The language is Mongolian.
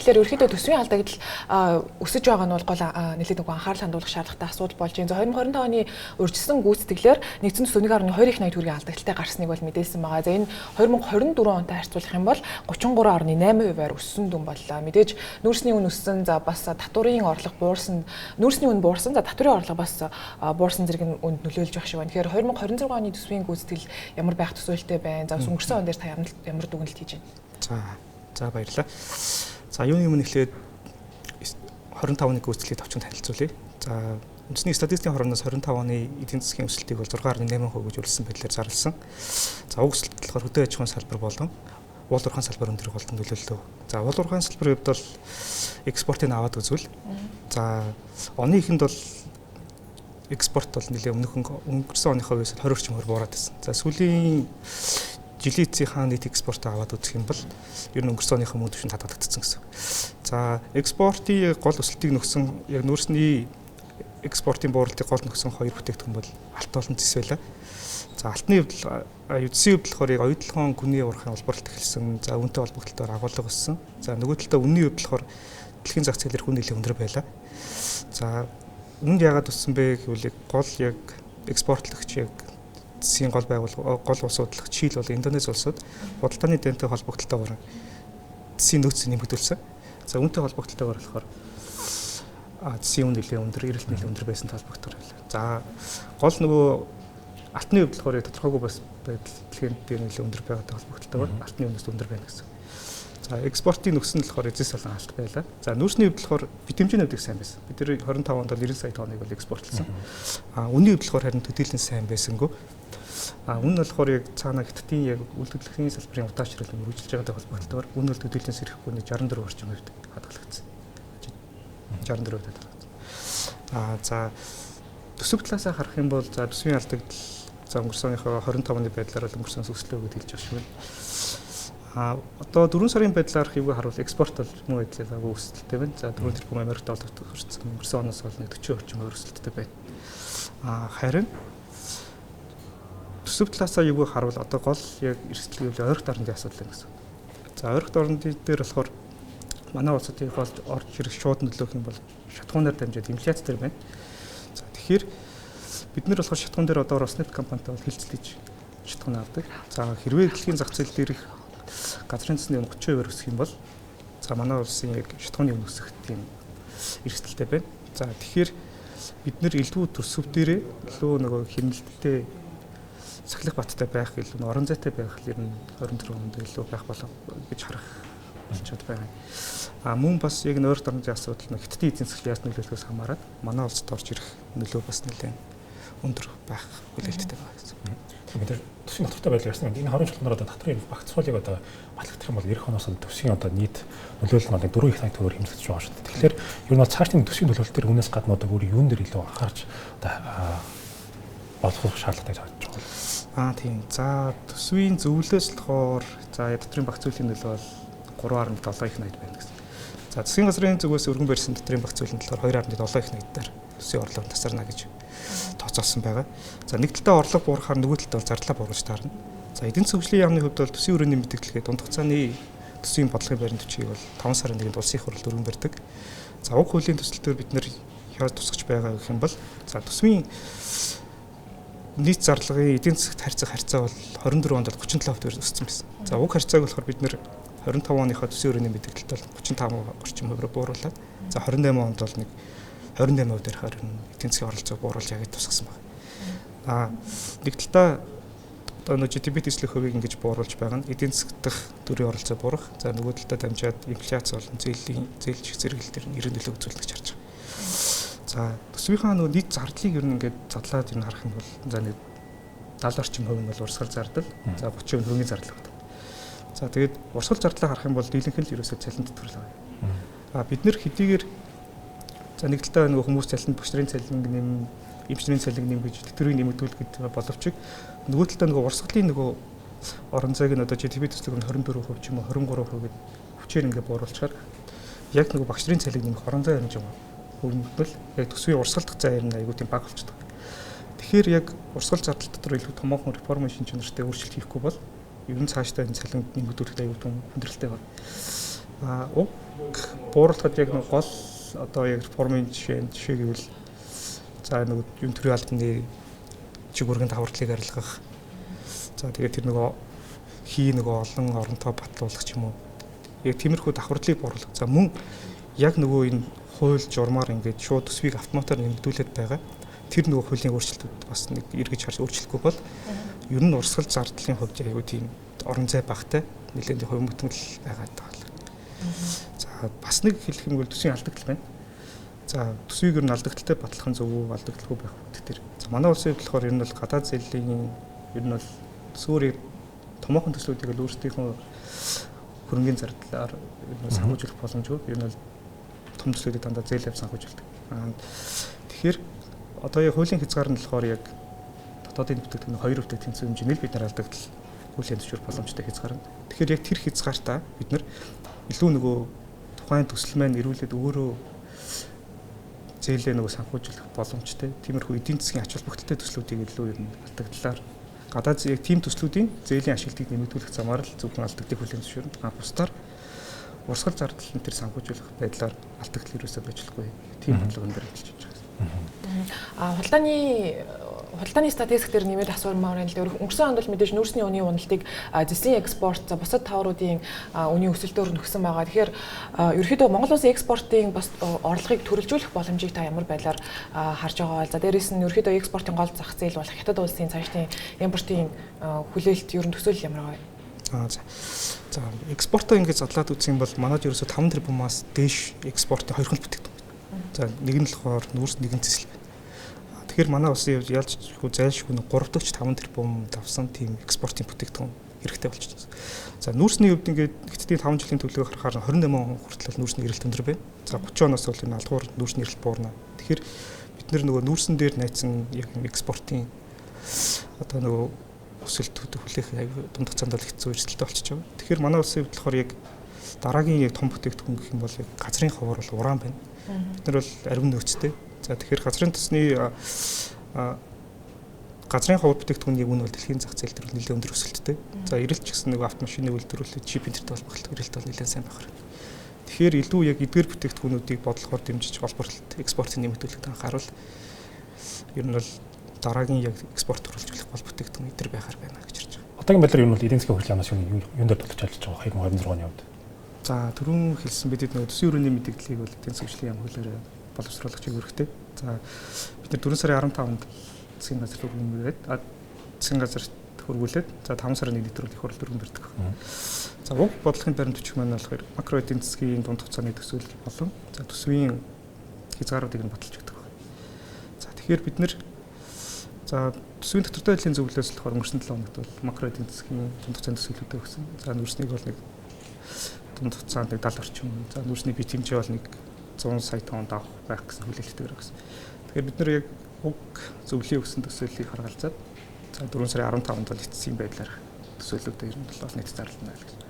тэгэхээр ерөөхдөө төсвийн алдагдал өсөж байгаа нь бол гол нэлээд нэг анхаарал хандуулах шаардлагатай асуудал болж байна. За 2025 оны урьдчилсан гүйцэтгэлээр нэгдсэн төсөв 1.2 их найт төгрөгийн алдагдaltaй гарсныг бол мэдээлсэн байгаа. За энэ 2024 онтой харьцуулах юм бол 33.8%-аар өссөн дүн боллоо. Мэдээж нүүрсний үн өссөн, за бас татварын орлого буурсан, нүүрсний үн буурсан, за татварын орлого бас буурсан зэрэг үнд нөлөөлж байх шиг байна. Тэгэхээр 2026 оны төсвийн гүйцэтгэл ямар байх төсөөлттэй байна? За өнгөрсөн он дээр та ямар дүгнэлт хийж байна? За баярлалаа. За юуны өмнө эхлээд 25-ны гүйцэтгэлийг товчхон танилцуулъя. За үндэсний статистикийн хорооноос 25 оны эдийн засгийн өсөлтийг бол 6.8% гэж үлдсэн байдлаар зарласан. За уг өсөлт болохоор хөдөө аж ахуйн салбар болон уул уурхайн салбар өндөр голтон нөлөөллөө. За уул уурхайн салбарын хувьд бол экспортыг аваад үзвэл за оны эхэнд бол экспорт бол нэлээд өнгөрсөн оныхоо үеэс 20 орчим буураад байсан. За сүүлийн жилийн эцсийн нийт экспортыг аваад үзэх юм бол ер нь өнгөрсөн оныхоо мөнгө түвшинд хадгалагдсан гэсэн. За экспортын гол өсөлтийг нөхсөн яг нүүрсний экспортын бууралтыг гол нөхсөн хоёр бүтээгдэхүүн бол алт болон зэс байлаа. За алтны хувьд эдсийн хувьд болохоор яг оюутлогын гүний уурхайн улбарлалт эхэлсэн. За үнэтэй холбогдлолтоор агуулга өссөн. За нөгөө талдаа үнийн хувьд болохоор дэлхийн зах зээлээр хүн нэлээд өндөр байлаа. За үнд яагаад өссөн бэ гэвэл гол яг экспортлогч яг зэсийн гол байгууллага гол улс судлах жишээл бол Индонез улсууд худалдааны дээнтэй холбогдлолтойгоор зэсийн нөөцийг нэмэгдүүлсэн. За үнэтэй холбогдлолтойгоор болохоор зэсийн үн нэлээд өндөр, эрэлт нэлээд өндөр байсан талбарт байлаа. За гол нөгөө алтны хувьд болохоор тодорхойгүй бас байдал дэлхийн дээр нэлээд өндөр байгаад холбогдлолтойгоор алтны үнээс өндөр байна гэсэн. За экспортын нөхцөл нь болохоор зэс болон алт байлаа. За нүүрсний хувьд болохоор бид хэмжээний хувьд сайн байсан. Бид нэр 25 онд 90 сая тонныг бол экспортлсон. Үнийн хувьд болохоор харин төдийлөн сайн байсангүй. Үн нь болохоор яг цаана хятадын яг үйлдвэрлэлийн салбарын удаачрал үргэлжилж байгаатай холбогдлолтойгоор үн бол төдийлөн сэрэхгүйний 64 орчим хувьд хадгалагдсан. 64% хадгалагдсан. За төсөв талаасаа харах юм бол за төсвийн алдагдал за өнгөрсөн оныхоо 25 оны байдлаар л өнгөрсөн өслөө гэж хэлж байгаа шүү. Одоо 4 сарын байдлаар хивгээ харуул экспорт бол мөн байдлаар агуу өсөлттэй байна. За 4 тэрбум Америк долларт хүрсэн өнгөрсөн оноос бол 40 орчим өсөлттэй байна. Харин төсөв талаасаа юуг харуул одоо гол яг эрсдэл гэвэл ойролт орнын асуудал байна гэсэн. За ойролт орнын дээр болохоор манай улсуудын бол орж ирэх шууд нөлөөх юм бол шатхуунаар дамжаад инфляц төр байна. За тэгэхээр бид нэр болохоор шатхуун дээр одоо Роснефть компанитай бол хилцлэж шатхуун авдаг. За хэрвээ дэлхийн зах зээл дээрх газрын цэсний 30% өсөх юм бол за манай улсын яг шатхууны үн өсөх тийм эрсдэлтэй байна. За тэгэхээр бид нэр элдвүү төсөв дээрээ илүү нөгөө хяналттай сахилах баттай байх илүү орон зайтай байх ер нь 24 онд илүү байх болов гэж харах болчиход байна. Мөн бас яг нойрт орны асуудал нь хятадын эзэн засгийн ясны нөлөөлөхөөс хамаарат манай улсад орж ирэх нөлөө бас нэлээд өндөр байх хүлээлттэй байна гэсэн. Тэгэхээр төсвийн баттай байдлаар ясна. Энэ 20 жилээр одоо татврын багцуулыг одоо батлагдах юм бол эх оноос төсвийн одоо нийт нөлөөлөл нь 4 их төгрөг хэмжигдэж байгаа шүү дээ. Тэгэхээр ер нь цаашдын төсвийн нөлөөлөл төр үнээс гадна одоо өөр юун дээр илүү анхаарч одоо болгох шаардлагатай гэж байна. Тийм. За төсвийн зөвлөлөөс болохоор за татврын багцуулын нөлөө бол 3.7 их найд байна гэсэн. За засгийн газрын зүгээс өргөн барьсан татврын багцуулын болохоор 2.7 их найдаар төсвийн орлого тасарна гэж тооцоолсон байгаа. За нэг талдаа орлого буурахаар нөгөө талдаа зардлаа бууруулж таарна. За эдийн засгийн хөгжлийн яамны хувьд бол төсвийн өрөөний мэдээлэлгээ дунд хугацааны төсвийн бодлогын баримт бичгийг бол 5 сарын 1-нд улсын их хурлд өргөн барьдаг. За уг хуулийн төсөлтөөр бид нэр хяад тусгаж байгаа гэх юм бол за төсвийн нийт зарлагын эдийн засгт харьцаа бол 24 онд 37% өссөн байсан. За уг харьцааг болохоор бид нэр 25 оныхоо төсвийн өрөөний мэдээлэлд бол 35 орчим хувиар бууруулаад за 28 онд бол нэг 28% дээр харин эдийн засгийн оролцоог бууруулж яагаад тусгасан байна. Нэг талдаа одоо GDP төслөх хувийг ингэж бууруулж байгаа нь эдийн засгт төрийн оролцоо буурах. За нөгөө талдаа дамжаад инфляц болон зээлчих зэрэглэл дээр нэрийн нөлөө үзүүлдэг гэж харж байгаа. За төсвийнхаа нөгөө нийт зардлыг ер нь ингээд задлаад ер нь харах юм бол за нэг 70 орчим хувь нь бол урсгал зардал, за 30% хөрөнгөний зардал байна. За тэгээд урсгал зардлаа харах юм бол дийлэнх нь ерөөсөө цалинт төрөл байгаа. Бид нэр хэдийгээр за нэг талдаа нөгөө хүмүүс цалинт багш нарын цалинг нэм, эмчнэрийн цалинг нэм гэж тэтгэврийг нэмэгдүүл гэдэг боловч нөгөө талдаа нөгөө урсгалын нөгөө орон зайг нь одоо GDP төслөг нь 24% ч юм уу 23% гэдэг хүчээр ингээд бууруулчихаар яг нөгөө багш нарын цалинг нэмэх орон зай хэмжээ хөрөнгөл яг төсвийн урсгалдах зай юм айгуу тийм баг болчихдог. Тэгэхээр яг урсгал зардал дотор илүү томоохон реформын шинж чанартай өөрчлөлт хийхгүй бол ер нь цаашдаа энэ цалин нэмэгдүүлэх айгуу том хүндрэлтэй байна. Уг бууруулахад яг нэг гол одоо яг формын жишээ гэвэл за нэг юм төрийн албаны чиг өргөнд давхарлыг арилгах. За тэгээд тэр нөгөө олон оронтой батлуулах ч юм уу. Яг тиймэрхүү давхарлыг бууруулах. За мөн яг нөгөө энэ хууль журмаар ингээд шууд төсвийг автоматар нэмэгдүүлээд байгаа. Тэр нөгөө хуулийн өөрчлөлтүүд бас нэг эргэж харж өөрчлөхгүй бол ер нь урсгал зардлын хувьд аягүй тийм орон зай багтай нэлээд хувь мөтмөл байгаа даа. За бас нэг хэлэх юм бол төсвийн алдагдал байна. За төсвийг ер нь алдагдaltaй батлах нь зөв үү, алдагдaltaгүй байх үү тэр. За манай улсын хувьд болохоор ер нь бол гадаад зээлийн ер нь бол төсвөрийг томоохон төслүүдийг л өөрсдийнхөө хөрөнгөний зардлаар ер нь санхүүжүүлэх боломжгүй. Ер нь бол том төслүүдийг дандаа зээлээр санхүүжүүлдэг. Тэгэхээр одоо яг хуулийн хязгаар нь болохоор яг дотоодын бүтээгдэхүүн 2 бүтээгдэхүүн хэмжээнд бид нар алдагдал хуулийн зөвшөөрөх боломжтой хязгаар нь. Тэгэхээр яг тэр хязгаартаа бид нар илүү нөгөө тухайн төсөл маань ирүүлээд өөрөө зээлээ нөгөө санхүүжүүлэх боломжтой. Тиймэрхүү эдийн засгийн ач холбогдолтой төслүүдийг илүү ер нь алдагдлаар гадаад яг тийм төслүүдийн зээлийн ашиглалтыг нэмэгдүүлэх замаар л зөвхөн алдагддаг хуулийн зөвшөөрөл. Бусдаар урсгал зардал нь тэр санхүүжүүлэх байдлаар алдагдал юусоо ажиллахгүй. Тийм бодлого өндөр ажиллаж байгаа. Худалдааны статистик дээр нэмээд асуумаар байна л дээ. Өнгөрсөн онд бол мэдээж нүүрсний үнийн уналтыг зэсийн экспорт за бусад товаруудын үнийн өсөлтөөр нөхсөн байгаа. Тэгэхээр ерөнхийдөө Монгол улсын экспортын бас орлогыг төрөлжүүлэх боломжийг та ямар байдлаар харж байгаа бол за дээрээс нь ерөнхийдөө экспортын гол зах зээл болох хятад улсын цаашдын импортын хүлээлт ер нь төсөөлөл ямар байгаа вэ? За экспортоо ингэж задлаад үзэх юм бол манайд ерөөсө 5 тэрбумаас дээш экспортын 2 хөл бүтээгдэхүүн. За нэг нь болохоор нүүрс нэгэн цэсэл байна. Тэгэхээр манай улсын ялжгүй зайлшгүй 3 дахь 5 тэрбум давсан тийм экспортын бүтээгдэхүүн хэрэгтэй болчихсон. За нүүрсний хувьд ингээд Хятадын 5 жилийн төлөвийг харахаар 28 он хүртэл нүүрсний эрэлт өндөр байна. За 30 оноос бол энэ алдуур нүүрсний эрэлт буурна. Тэгэхээр бид нөгөө нүүрсэн дээр найцсан яг экспортын одоо нөгөө өсөлтүүд хүлээх дунд хугацаанд л хэцүү эрсдэлтэй болчихж байгаа. Тэгэхээр манай улсын хувьд болохоор яг дараагийн яг том бүтээгдэхүүн гэх юм бол яг газрын ховор бол уран байна. Бид нар бол ариун нөөцтэй. За тэгэхээр газрын тосны газрын ховор бүтээгдэхүүний үн бол дэлхийн зах зээл дээр нэлээд өндөр өсөлттэй. За эрэлт ч гэсэн нөгөө автомашины үйлдвэрлэлд чип интернет холбогдлого эрэлт бол нэлээд сайн байх хэрэг. Тэгэхээр илүү яг эдгээр бүтээгдэхүүнүүдийг бодлохоор дэмжиж олборлолт экспортын нэмэгдүүлэлт анхаарал ер нь бол дараагийн яг экспорт төрөлжүүлэх гол бүтээгдэхүүн эдгээр байхаар байна гэж харж байгаа. Одоогийн байдлаар ер нь бол эдийн засгийн хөгжлөөс юунд дээр тулж ажиллаж байгаа 2026 оны үед. За түрүүн хэлсэн бидэд нөгөө төсвийн өрөөний мэдээллийг бол эдийн засгийн хөгжлийн яам хуулиар боловсруулах чиглэлтэй. За бид нар 4 сарын 15-нд засгийн газар руу нэмээд засгийн газарт хөрвүүлээд за 5 сарын 1-нд их хурл дөрвөн барьдаг. За уг бодлогын баримт бичиг маань болохоор макро эдийн засгийн дунд хугацааны төсөөлөл болон за төсвийн хязгааруудыг нь баталж өгдөг. За тэгэхээр бид нэр за төсвийн дотортой байдлын зөвлөлөөс болохоор өнгөрсөн 7 хоногт бол макро эдийн засгийн дунд хугацааны төсөөлөлтэй өгсөн. За нүүрснийг бол нэг дунд хугацаанд 70 орчим. За нүүрсний бит хэмжээ бол нэг 100 сая тонн авах байх гэсэн хүлээлттэй байгаа гэсэн. Тэгэхээр бид нэр яг уг зөвлөлийн өгсөн төсөөллийг харгалзаад за 4 сарын 15-нд бол эцсийн байдлаар төсөөлөлөд ер нь 7 нийт зарлана гэж.